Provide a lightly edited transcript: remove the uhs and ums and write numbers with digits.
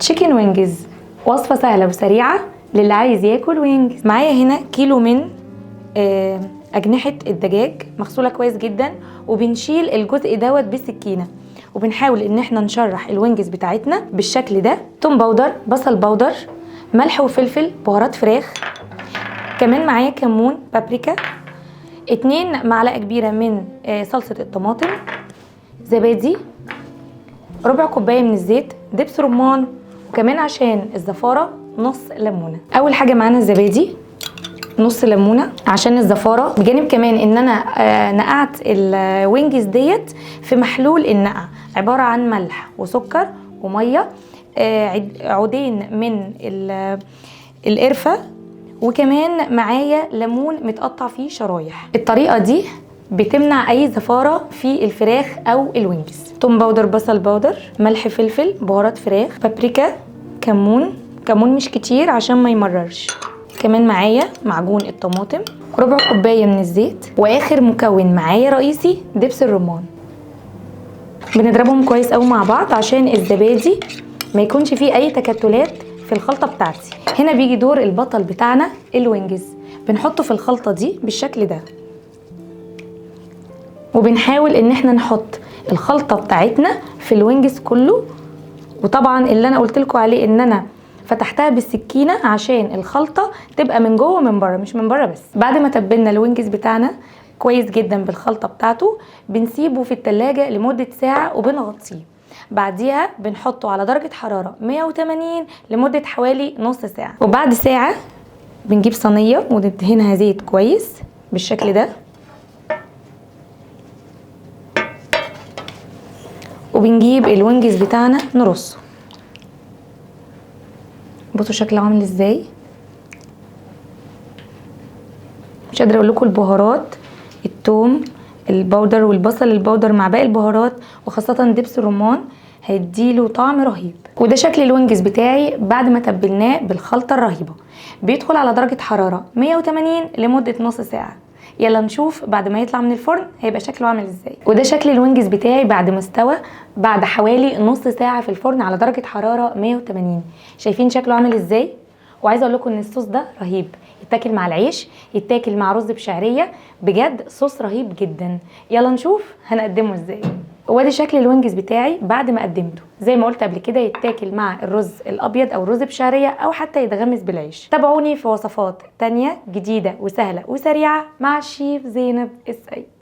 تشيكن وينجز، وصفة سهلة وسريعة للي عايز ياكل وينجز. معايا هنا كيلو من أجنحة الدجاج مغسولة كويس جدا، وبنشيل الجزء دوت بالسكينة، وبنحاول ان احنا نشرح الوينجز بتاعتنا بالشكل ده. توم باودر، بصل باودر، ملح وفلفل، بهارات فراخ، كمان معايا كمون، بابريكا، 2 معلقة كبيرة من صلصة الطماطم، زبادي، ربع كوباية من الزيت، دبس رمان، وكمان عشان الزفارة نص ليمونة. اول حاجة معانا الزبادي نص ليمونه عشان الزفاره، بجانب كمان ان انا نقعت الوينجز ديت في محلول النقع عباره عن ملح وسكر وميه، عودين من القرفه، وكمان معايا ليمون متقطع فيه شرايح. الطريقه دي بتمنع اي زفاره في الفراخ او الوينجز. توم باودر، بصل باودر، ملح، فلفل، بهارات فراخ، بابريكا، كمون مش كتير عشان ما يمررش، كمان معايا معجون الطماطم، ربع كوبايه من الزيت، واخر مكون معايا رئيسي دبس الرمان. بنضربهم كويس قوي مع بعض عشان الزبادي ما يكونش فيه اي تكتلات في الخلطه بتاعتي. هنا بيجي دور البطل بتاعنا الوينجز، بنحطه في الخلطه دي بالشكل ده، وبنحاول ان احنا نحط الخلطه بتاعتنا في الوينجز كله. وطبعا اللي انا قلت لكم عليه ان انا فتحتها بالسكينه عشان الخلطه تبقى من جوه ومن بره، مش من بره بس. بعد ما تبلنا الوينجز بتاعنا كويس جدا بالخلطه بتاعته، بنسيبه في التلاجة لمده ساعه وبنغطيه. بعديها بنحطه على درجه حراره 180 لمده حوالي نص ساعه. وبعد ساعه بنجيب صينيه وندهنها زيت كويس بالشكل ده، وبنجيب الوينجز بتاعنا نرصه. بصوا شكله عامل ازاي. مش قادره اقول لكم البهارات، الثوم البودر والبصل البودر مع باقي البهارات وخاصه دبس الرمان هيديله طعم رهيب. وده شكل الوينجز بتاعي بعد ما تبلناه بالخلطه الرهيبه. بيدخل على درجه حراره 180 لمده نص ساعه. يلا نشوف بعد ما يطلع من الفرن هيبقى شكله عامل ازاي. وده شكل الوينجز بتاعي بعد ما استوى بعد حوالي نص ساعه في الفرن على درجه حراره 180. شايفين شكله عامل ازاي؟ وعايزه اقول لكم ان الصوص ده رهيب، يتاكل مع العيش، يتاكل مع رز بشعريه، بجد صوص رهيب جدا. يلا نشوف هنقدمه ازاي. وادي شكل الوينجز بتاعي بعد ما قدمته. زي ما قلت قبل كده يتاكل مع الرز الابيض او الرز بشعريه او حتى يتغمس بالعيش. تابعوني في وصفات تانية جديده وسهله وسريعه مع الشيف زينب السيد.